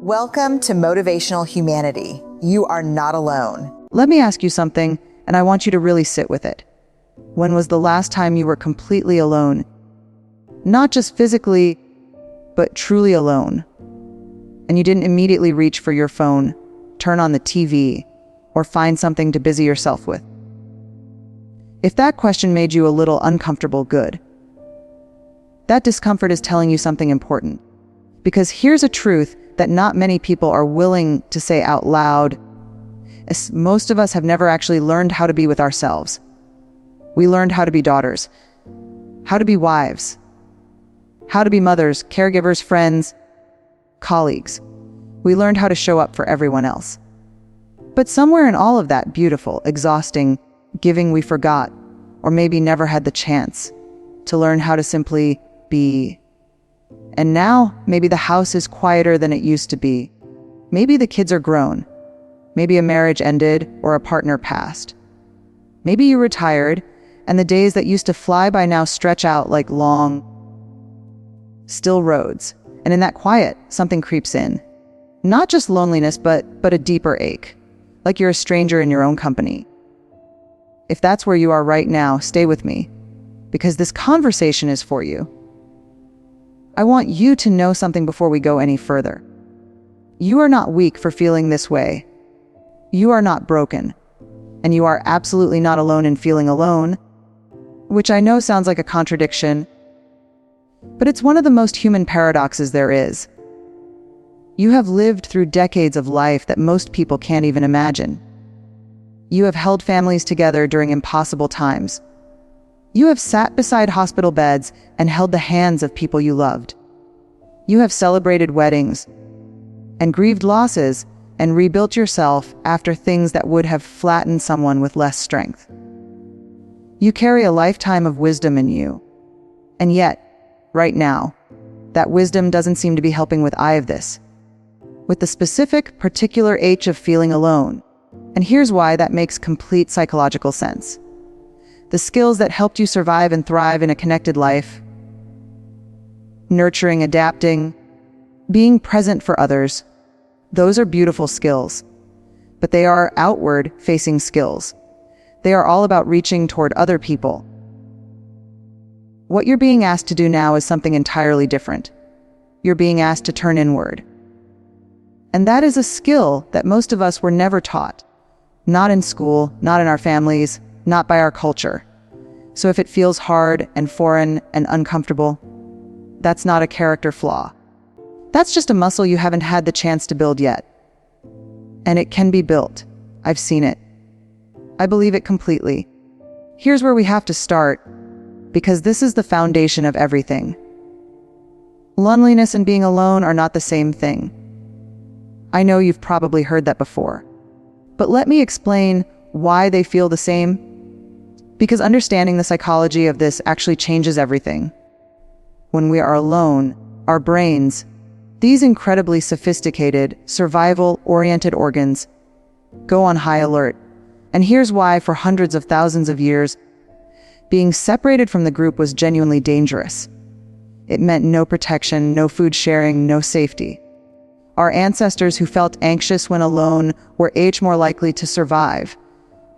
Welcome to Motivational Humanity. You are not alone. Let me ask you something, and I want you to really sit with it. When was the last time you were completely alone? Not just physically, but truly alone. And you didn't immediately reach for your phone, turn on the TV, or find something to busy yourself with. If that question made you a little uncomfortable, good. That discomfort is telling you something important. Because here's a truth that not many people are willing to say out loud. Most of us have never actually learned how to be with ourselves. We learned how to be daughters, how to be wives, how to be mothers, caregivers, friends, colleagues. We learned how to show up for everyone else. But somewhere in all of that beautiful, exhausting giving, we forgot, or maybe never had the chance, to learn how to simply be. And now, maybe the house is quieter than it used to be. Maybe the kids are grown. Maybe a marriage ended or a partner passed. Maybe you retired, and the days that used to fly by now stretch out like long, still roads. And in that quiet, something creeps in. Not just loneliness, but a deeper ache. Like you're a stranger in your own company. If that's where you are right now, stay with me, because this conversation is for you. I want you to know something before we go any further. You are not weak for feeling this way. You are not broken. And you are absolutely not alone in feeling alone, which I know sounds like a contradiction, but it's one of the most human paradoxes there is. You have lived through decades of life that most people can't even imagine. You have held families together during impossible times. You have sat beside hospital beds and held the hands of people you loved. You have celebrated weddings and grieved losses and rebuilt yourself after things that would have flattened someone with less strength. You carry a lifetime of wisdom in you. And yet, right now, that wisdom doesn't seem to be helping with any of this. With the specific, particular H of feeling alone. And here's why that makes complete psychological sense. The skills that helped you survive and thrive in a connected life, nurturing, adapting, being present for others, those are beautiful skills. But they are outward-facing skills. They are all about reaching toward other people. What you're being asked to do now is something entirely different. You're being asked to turn inward. And that is a skill that most of us were never taught. Not in school, not in our families, not by our culture. So if it feels hard and foreign and uncomfortable, that's not a character flaw. That's just a muscle you haven't had the chance to build yet. And it can be built. I've seen it. I believe it completely. Here's where we have to start, because this is the foundation of everything. Loneliness and being alone are not the same thing. I know you've probably heard that before. But let me explain why they feel the same. Because understanding the psychology of this actually changes everything. When we are alone, our brains, these incredibly sophisticated, survival-oriented organs, go on high alert. And here's why, for hundreds of thousands of years, being separated from the group was genuinely dangerous. It meant no protection, no food sharing, no safety. Our ancestors who felt anxious when alone were more likely to survive,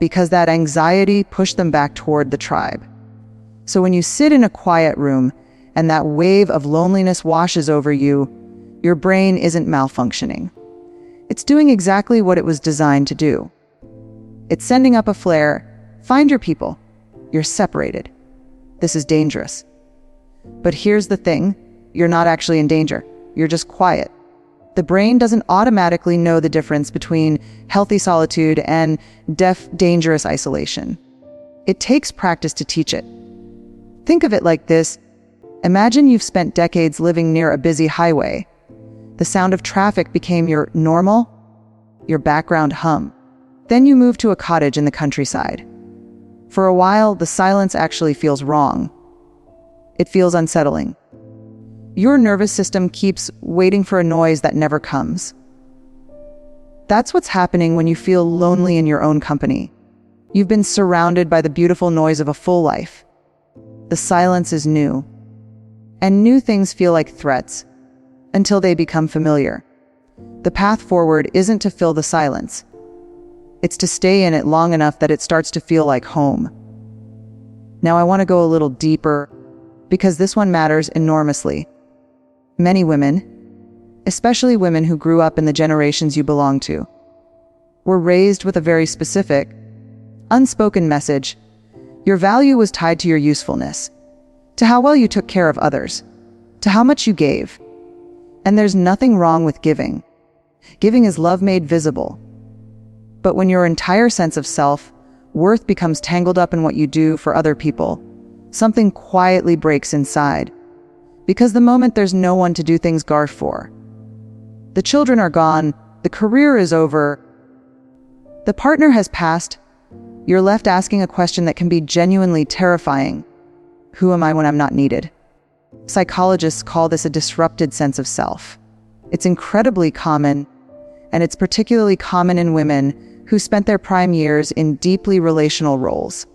because that anxiety pushed them back toward the tribe. So when you sit in a quiet room and that wave of loneliness washes over you, your brain isn't malfunctioning. It's doing exactly what it was designed to do. It's sending up a flare. Find your people. You're separated. This is dangerous. But here's the thing. You're not actually in danger. You're just quiet. The brain doesn't automatically know the difference between healthy solitude and dangerous isolation. It takes practice to teach it. Think of it like this. Imagine you've spent decades living near a busy highway. The sound of traffic became your normal, your background hum. Then you move to a cottage in the countryside. For a while, the silence actually feels wrong. It feels unsettling. Your nervous system keeps waiting for a noise that never comes. That's what's happening when you feel lonely in your own company. You've been surrounded by the beautiful noise of a full life. The silence is new. And new things feel like threats, until they become familiar. The path forward isn't to fill the silence. It's to stay in it long enough that it starts to feel like home. Now I want to go a little deeper, because this one matters enormously. Many women, especially women who grew up in the generations you belong to, were raised with a very specific, unspoken message. Your value was tied to your usefulness, to how well you took care of others, to how much you gave. And there's nothing wrong with giving. Giving is love made visible. But when your entire sense of self-worth becomes tangled up in what you do for other people, something quietly breaks inside. Because the moment there's no one to do things for, the children are gone, the career is over, the partner has passed, you're left asking a question that can be genuinely terrifying. Who am I when I'm not needed? Psychologists call this a disrupted sense of self. It's incredibly common, and it's particularly common in women who spent their prime years in deeply relational roles.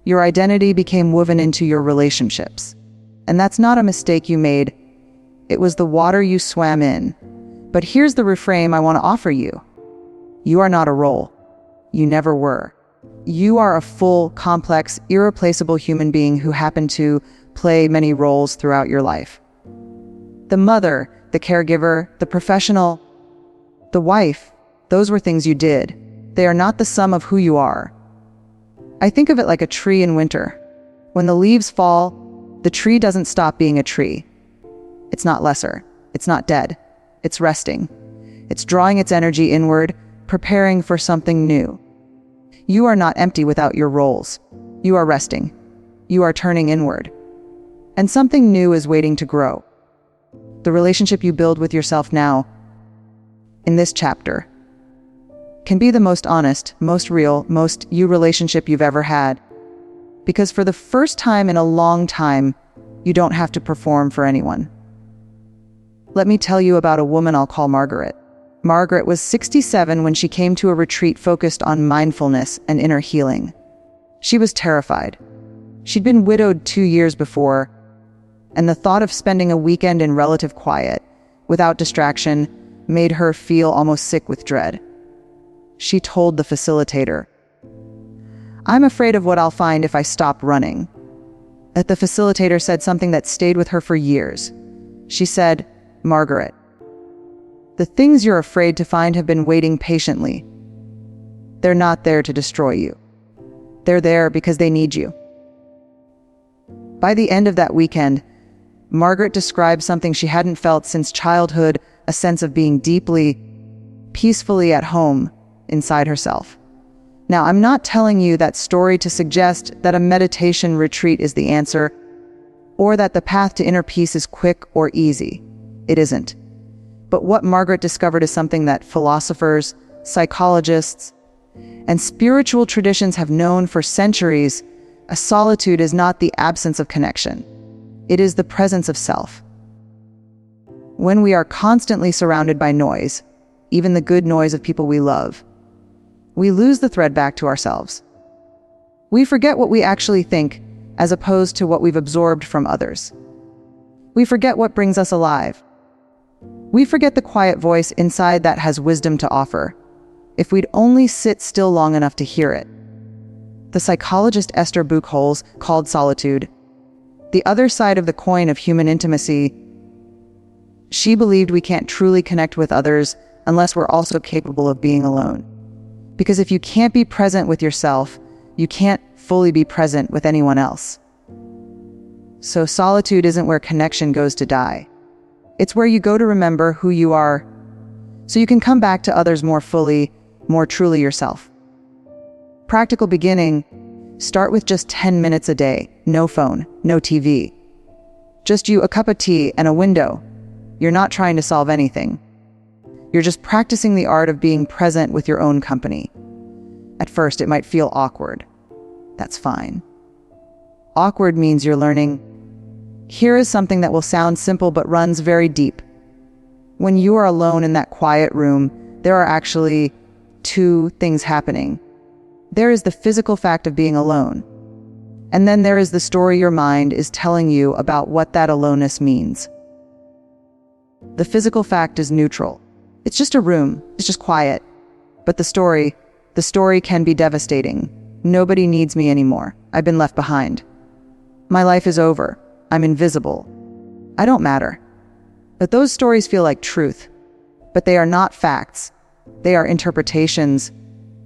Your identity became woven into your relationships. And that's not a mistake you made. It was the water you swam in. But here's the reframe I want to offer you. You are not a role. You never were. You are a full, complex, irreplaceable human being who happened to play many roles throughout your life. The mother, the caregiver, the professional, the wife, those were things you did. They are not the sum of who you are. I think of it like a tree in winter. When the leaves fall, the tree doesn't stop being a tree. It's not lesser. It's not dead. It's resting. It's drawing its energy inward, preparing for something new. You are not empty without your roles. You are resting. You are turning inward. And something new is waiting to grow. The relationship you build with yourself now, in this chapter, can be the most honest, most real, most you relationship you've ever had. Because for the first time in a long time, you don't have to perform for anyone. Let me tell you about a woman I'll call Margaret. Margaret was 67 when she came to a retreat focused on mindfulness and inner healing. She was terrified. She'd been widowed 2 years before, and the thought of spending a weekend in relative quiet, without distraction, made her feel almost sick with dread. She told the facilitator, "I'm afraid of what I'll find if I stop running." The facilitator said something that stayed with her for years. She said, "Margaret, the things you're afraid to find have been waiting patiently. They're not there to destroy you. They're there because they need you." By the end of that weekend, Margaret described something she hadn't felt since childhood, a sense of being deeply, peacefully at home inside herself. Now, I'm not telling you that story to suggest that a meditation retreat is the answer, or that the path to inner peace is quick or easy. It isn't. But what Margaret discovered is something that philosophers, psychologists, and spiritual traditions have known for centuries. A solitude is not the absence of connection. It is the presence of self. When we are constantly surrounded by noise, even the good noise of people we love, we lose the thread back to ourselves. We forget what we actually think, as opposed to what we've absorbed from others. We forget what brings us alive. We forget the quiet voice inside that has wisdom to offer, if we'd only sit still long enough to hear it. The psychologist Esther Buchholz called solitude the other side of the coin of human intimacy. She believed we can't truly connect with others unless we're also capable of being alone. Because if you can't be present with yourself, you can't fully be present with anyone else. So solitude isn't where connection goes to die. It's where you go to remember who you are, so you can come back to others more fully, more truly yourself. Practical beginning: start with just 10 minutes a day. No phone, no TV. Just you, a cup of tea, and a window. You're not trying to solve anything. You're just practicing the art of being present with your own company. At first, it might feel awkward. That's fine. Awkward means you're learning. Here is something that will sound simple but runs very deep. When you are alone in that quiet room, there are actually two things happening. There is the physical fact of being alone. And then there is the story your mind is telling you about what that aloneness means. The physical fact is neutral. It's just a room. It's just quiet. But the story can be devastating. Nobody needs me anymore. I've been left behind. My life is over. I'm invisible. I don't matter. But those stories feel like truth. But they are not facts. They are interpretations.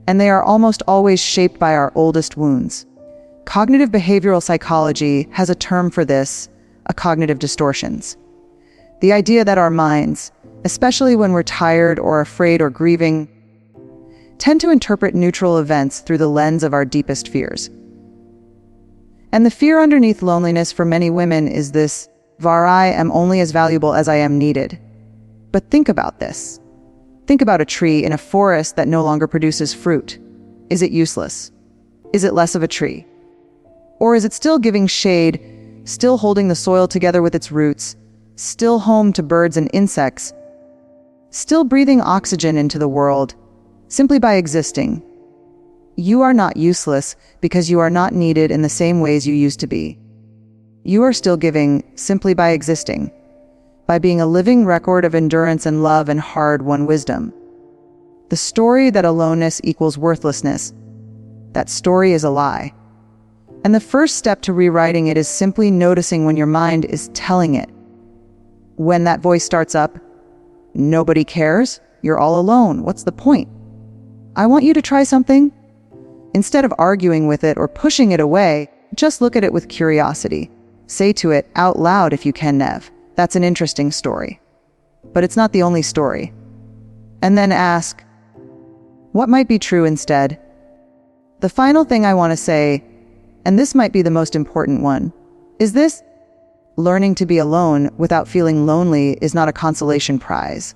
And they are almost always shaped by our oldest wounds. Cognitive behavioral psychology has a term for this, a cognitive distortions. The idea that our minds, especially when we're tired or afraid or grieving, tend to interpret neutral events through the lens of our deepest fears. And the fear underneath loneliness for many women is this, I am only as valuable as I am needed. But think about this. Think about a tree in a forest that no longer produces fruit. Is it useless? Is it less of a tree? Or is it still giving shade, still holding the soil together with its roots, still home to birds and insects, still breathing oxygen into the world, simply by existing? You are not useless because you are not needed in the same ways you used to be. You are still giving simply by existing, by being a living record of endurance and love and hard-won wisdom. The story that aloneness equals worthlessness, that story is a lie. And the first step to rewriting it is simply noticing when your mind is telling it. When that voice starts up, nobody cares, you're all alone, what's the point? I want you to try something. Instead of arguing with it or pushing it away, just look at it with curiosity. Say to it out loud if you can, Nev, that's an interesting story. But it's not the only story. And then ask, what might be true instead? The final thing I want to say, and this might be the most important one, is this: learning to be alone without feeling lonely is not a consolation prize.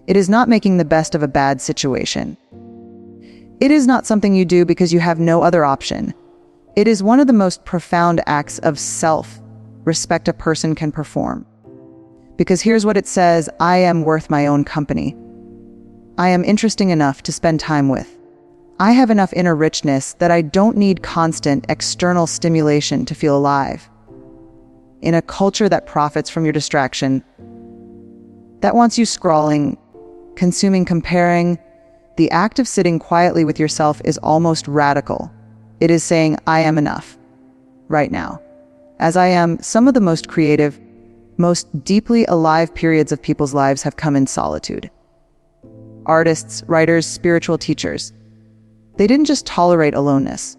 It is not making the best of a bad situation. It is not something you do because you have no other option. It is one of the most profound acts of self-respect a person can perform. Because here's what it says: I am worth my own company. I am interesting enough to spend time with. I have enough inner richness that I don't need constant external stimulation to feel alive. In a culture that profits from your distraction, that wants you scrolling, consuming, comparing, the act of sitting quietly with yourself is almost radical. It is saying, I am enough, right now. As I am, some of the most creative, most deeply alive periods of people's lives have come in solitude. Artists, writers, spiritual teachers, they didn't just tolerate aloneness.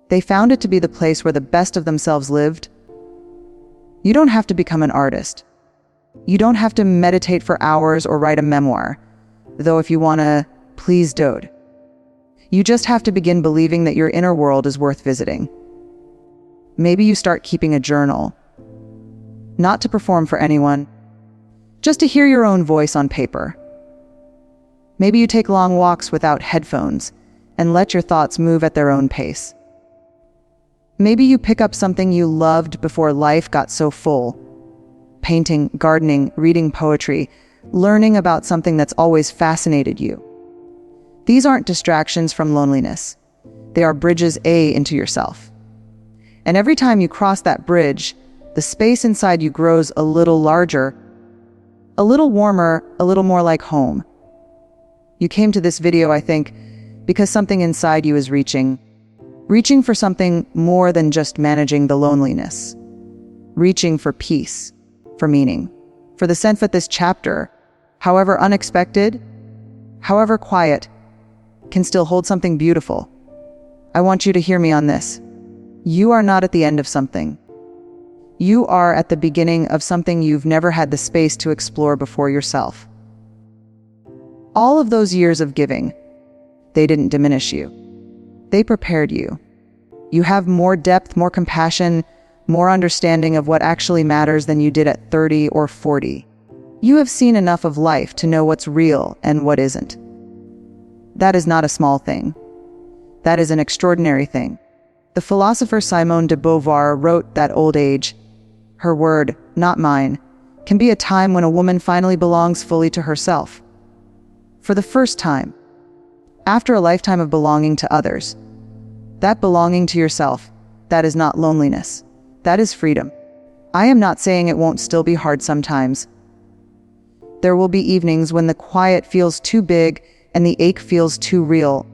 They found it to be the place where the best of themselves lived. You don't have to become an artist. You don't have to meditate for hours or write a memoir, though if you want to, please don't. You just have to begin believing that your inner world is worth visiting. Maybe you start keeping a journal, not to perform for anyone, just to hear your own voice on paper. Maybe you take long walks without headphones and let your thoughts move at their own pace. Maybe you pick up something you loved before life got so full. Painting, gardening, reading poetry, learning about something that's always fascinated you. These aren't distractions from loneliness. They are bridges into yourself. And every time you cross that bridge, the space inside you grows a little larger, a little warmer, a little more like home. You came to this video, I think, because something inside you is reaching for something more than just managing the loneliness. Reaching for peace, for meaning, for the sense that this chapter, however unexpected, however quiet, can still hold something beautiful. I want you to hear me on this. You are not at the end of something. You are at the beginning of something you've never had the space to explore before yourself. All of those years of giving, they didn't diminish you. They prepared you. You have more depth, more compassion, more understanding of what actually matters than you did at 30 or 40. You have seen enough of life to know what's real and what isn't. That is not a small thing. That is an extraordinary thing. The philosopher Simone de Beauvoir wrote that old age, her word, not mine, can be a time when a woman finally belongs fully to herself. For the first time, after a lifetime of belonging to others. That belonging to yourself, that is not loneliness. That is freedom. I am not saying it won't still be hard sometimes. There will be evenings when the quiet feels too big and the ache feels too real.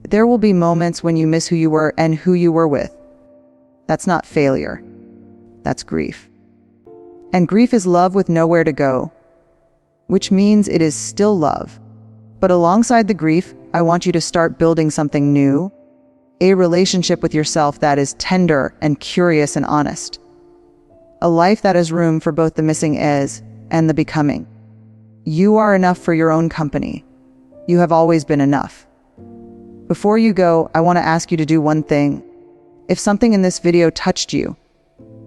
There will be moments when you miss who you were and who you were with. That's not failure. That's grief. And grief is love with nowhere to go, which means it is still love. But alongside the grief, I want you to start building something new, a relationship with yourself that is tender and curious and honest. A life that has room for both the missing is and the becoming. You are enough for your own company. You have always been enough. Before you go, I want to ask you to do one thing. If something in this video touched you,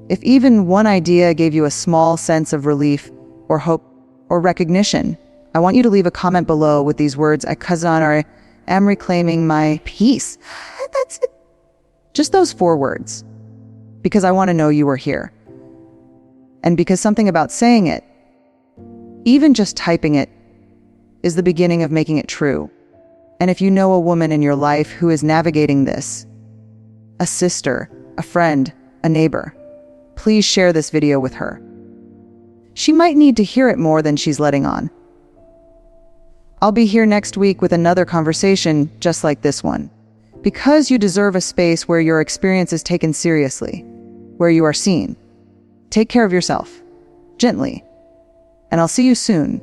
if even one idea gave you a small sense of relief or hope or recognition, I want you to leave a comment below with these words, I am reclaiming my peace. That's it. Just those 4 words. Because I want to know you were here. And because something about saying it, even just typing it, is the beginning of making it true. And if you know a woman in your life who is navigating this, a sister, a friend, a neighbor, please share this video with her. She might need to hear it more than she's letting on. I'll be here next week with another conversation just like this one. Because you deserve a space where your experience is taken seriously, where you are seen. Take care of yourself, gently, and I'll see you soon.